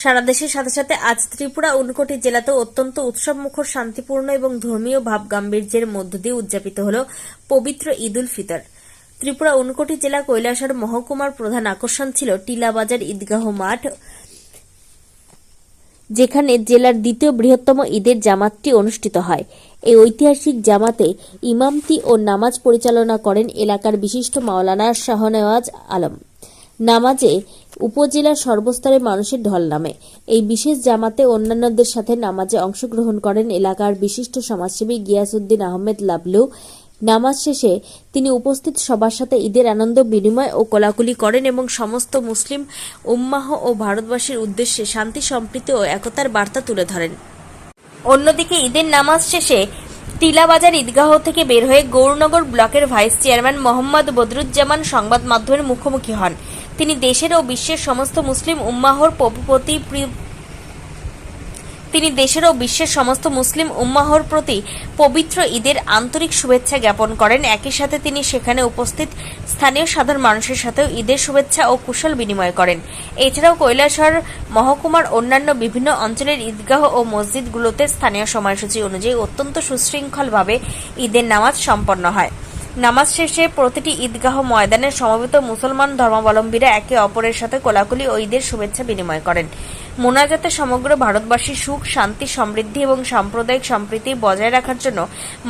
সারা দেশের সাথে সাথে আজ ত্রিপুরা 59 জেলাতেও অত্যন্ত উৎসবমুখর, শান্তিপূর্ণ এবং ধর্মীয় ভাব গাম্ভীর্যের মধ্য দিয়ে উদযাপিত হল পবিত্র ঈদ উল ফিতর। ত্রিপুরা 59 জেলা কৈলাসহর মহকুমার প্রধান আকর্ষণ ছিল টিলাবাজার ঈদগাহ মাঠ, যেখানে জেলার দ্বিতীয় বৃহত্তম ঈদের জামাতটি অনুষ্ঠিত হয়। এই ঐতিহাসিক জামাতে ইমামতি ও নামাজ পরিচালনা করেন এলাকার বিশিষ্ট মাওলানা শাহনেওয়াজ আলম। নামাজে উপজেলার সর্বস্তরের মানুষের ঢল নামে। এই বিশেষ জামাতে অন্যান্যদের সাথে নামাজে অংশগ্রহণ করেন এলাকার বিশিষ্ট সমাজসেবী গিয়াসউদ্দিন আহমেদ লাবলু। নামাজ শেষে তিনি উপস্থিত সবার সাথে ঈদের আনন্দ বিনিময় ও কোলাকুলি করেন এবং সমস্ত মুসলিম উম্মাহ ও ভারতবাসীর উদ্দেশ্যে শান্তি, সম্প্রীতি ও একতার বার্তা তুলে ধরেন। অন্যদিকে ঈদের নামাজ শেষে টিলাবাজার ঈদগাহ থেকে বের হয়ে গৌরনগর ব্লকের ভাইস চেয়ারম্যান মোহাম্মদ বদরুজ্জামান সংবাদ মাধ্যমের মুখোমুখি হন। তিনি দেশের ও বিশ্বের সমস্ত মুসলিম উম্মাহর প্রতি পবিত্র ঈদের আন্তরিক শুভেচ্ছা জ্ঞাপন করেন। একই সাথে তিনি সেখানে উপস্থিত স্থানীয় সাধারণ মানুষের সাথেও ঈদের শুভেচ্ছা ও কুশল বিনিময় করেন। এছাড়াও কৈলাসহর মহকুমার অন্যান্য বিভিন্ন অঞ্চলের ঈদগাহ ও মসজিদগুলোতে স্থানীয় সময়সূচি অনুযায়ী অত্যন্ত সুশৃঙ্খলভাবে ঈদের নামাজ সম্পন্ন হয়। নামাজ শেষে প্রতিটি ঈদগাহ ময়দানে সমবেত মুসলমান ধর্মাবলম্বীরা একে অপরের সাথে কোলাকুলি ও ঈদের শুভেচ্ছা বিনিময় করেন। মোনাজাতে সমগ্র ভারতবাসীর সুখ, শান্তি, সমৃদ্ধি এবং সাম্প্রদায়িক সম্প্রীতি বজায় রাখার জন্য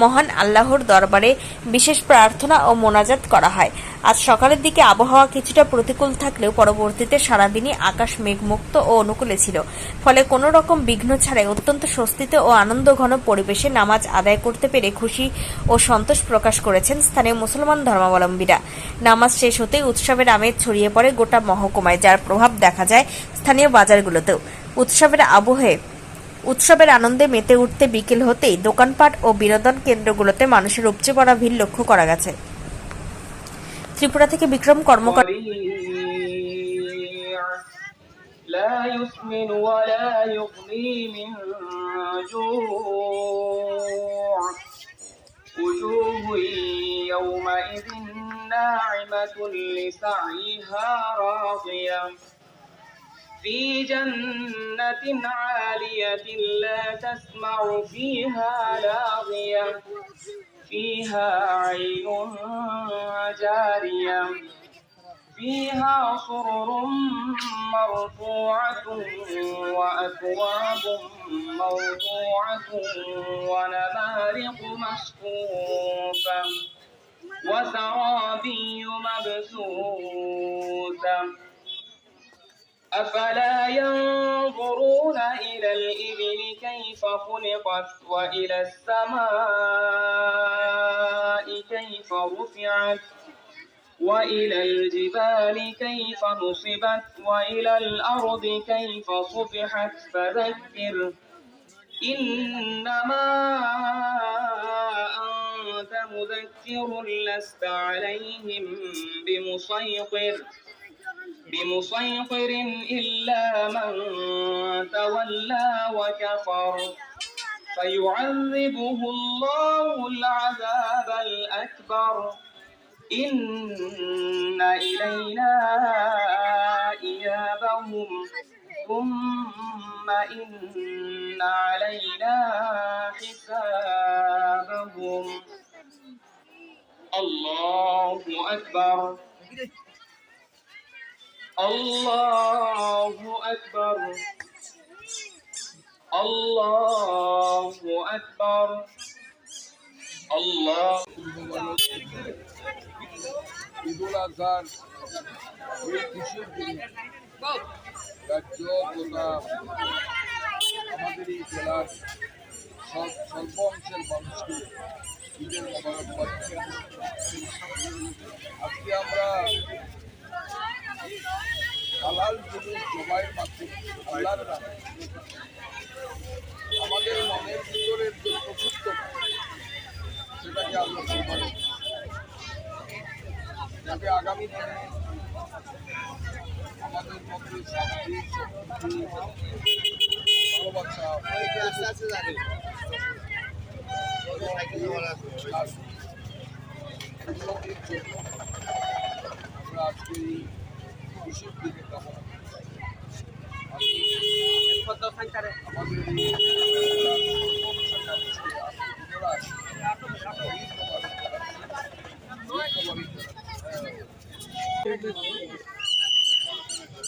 মহান আল্লাহর দরবারে বিশেষ প্রার্থনা ও মোনাজাত করা হয়। আজ সকালের দিকে আবহাওয়া কিছুটা প্রতিকূল থাকলেও পরবর্তীতে সারাদিনই আকাশ মেঘমুক্ত ও অনুকূলে ছিল। ফলে কোনো রকম বিঘ্ন ছাড়াই অত্যন্ত স্বস্তিতে ও আনন্দঘন পরিবেশে নামাজ আদায় করতে পেরে খুশি ও সন্তোষ প্রকাশ করেছেন স্থানীয় মুসলমান ধর্মাবলম্বীরা। নামাজ শেষ হতেই উৎসবের আমেজ ছড়িয়ে পড়ে গোটা মহকুমায়, যার প্রভাব দেখা যায় স্থানীয় বাজারগুলোতেও। উৎসবের আনন্দে মেতে উঠতে বিকেল হতেই দোকানপাট ও বিনোদন কেন্দ্রগুলোতে মানুষের উপচে পড়া ভিড় লক্ষ্য করা গেছে। ত্রিপুরা থেকে বিক্রম কর্মকার। لا يسمن ولا يغني من جوع وجوه يومئذ ناعمة لسعيها راضية في جنة عالية لا تسمع فيها لاغية فيها عين جارية فيها سرر مرفوعة وأكواب موضوعة ونمارق مصفوفة وزرابي مبثوثة أفلا ينظرون إلى الإبل كيف خلقت وإلى السماء كيف رفعت وإلى الجبال كيف نصبت وإلى الأرض كيف سطحت فذكر إنما أنت مذكر لست عليهم بمسيطر إلا من تولى وكفر فيعذبه الله العذاب الأكبر إن إلينا إيابهم ثم إن علينا حسابهم الله أكبر الله أكبر الله أكبر الله ঈদুল আজহার এই খুশির দিনে রাজ্য তথা আমাদের এই জেলার স্বল্প অংশের মানুষকে ঈদের মোবারকবাদ। আজকে আমরা হালাল জিনিস জবাইয়ের মাধ্যমে আল্লাহর নামে আমাদের মনের ভিতরের যে প্রসূত সেটাকে আমরা সম্মান, যাতে আগামী দিনে আমাদের মধ্যে শান্তি, সম্প্রীতি, ভালোবাসা উন্নতির জন্য আমরা আজকে এই খুশির দিনে কামনা করছি। আমাদের এই সমস্যাটা হচ্ছে আপনারা ঈদ মোবারক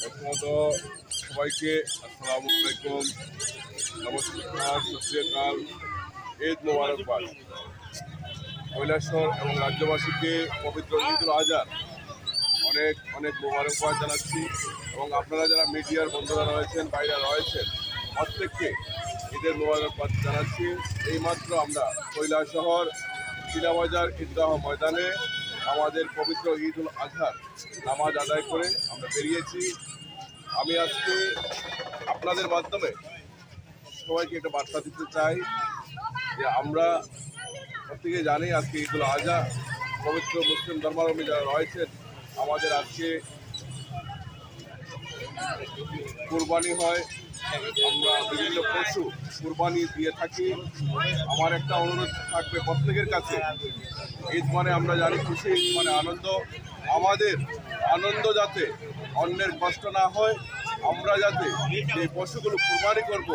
প্রথমত সবাইকে আসসালামু আলাইকুম, নমস্কার, সত শ্রী আকাল, ঈদ মোবারকবাদ। কৈলাসহর এবং রাজ্যবাসীকে পবিত্র ঈদ উল আজহার অনেক অনেক মোবারকবাদ জানাচ্ছি এবং আপনারা যারা মিডিয়ার বন্ধুরা রয়েছেন, বাইরে রয়েছেন, প্রত্যেককে ঈদের মোবারকবাদ জানাচ্ছি। এইমাত্র আমরা কৈলাসহর শিলাবাজার ঈদগাহ ময়দানে আমাদের পবিত্র ঈদ উল আজহার নামাজ আদায় করে আমরা বেরিয়েছি। আমি আজকে আপনাদের মাধ্যমে সবাইকে একটা বার্তা দিতে চাই যে আমরা প্রত্যেকে জানি আজকে ঈদ উল আজহা, পবিত্র মুসলিম ধর্মাবলম্বী যারা রয়েছেন আমাদের আজকে কুরবানি হয়, আমরা বিভিন্ন পশু কুরবানি দিয়ে থাকি। আমার একটা অনুরোধ থাকবে প্রত্যেকের কাছে, ঈদ মানে আমরা জানি খুশি, ঈদ মানে আনন্দ। আমাদের আনন্দ যাতে অন্যের কষ্ট না হয়, আমরা যাতে যে পশুগুলো কুরবানি করব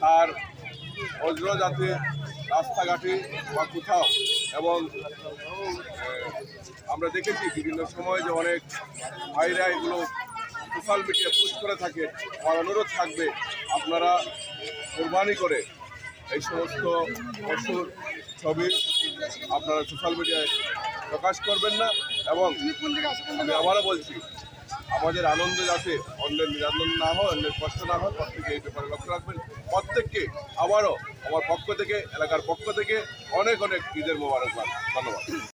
তার অজ্র যাতে রাস্তাঘাটে বা কোথাও, এবং আমরা দেখেছি বিভিন্ন সময় যে অনেক ভাইরা এগুলো সোশ্যাল মিডিয়া পোস্ট করে থাকে। আমার অনুরোধ থাকবে আপনারা কোরবানি করে এই সমস্ত পশুর ছবি আপনারা সোশ্যাল মিডিয়ায় প্রকাশ করবেন না। এবং আমি আবারও বলছি, আমাদের আনন্দ যাতে অন্যের নিরানন্দ না হয়, অন্যের কষ্ট না হয়, প্রত্যেকে এই ব্যাপারে লক্ষ্য রাখবেন। প্রত্যেককে আবারও আমার পক্ষ থেকে, এলাকার পক্ষ থেকে অনেক অনেক ঈদের মোবারকবাদ। ধন্যবাদ।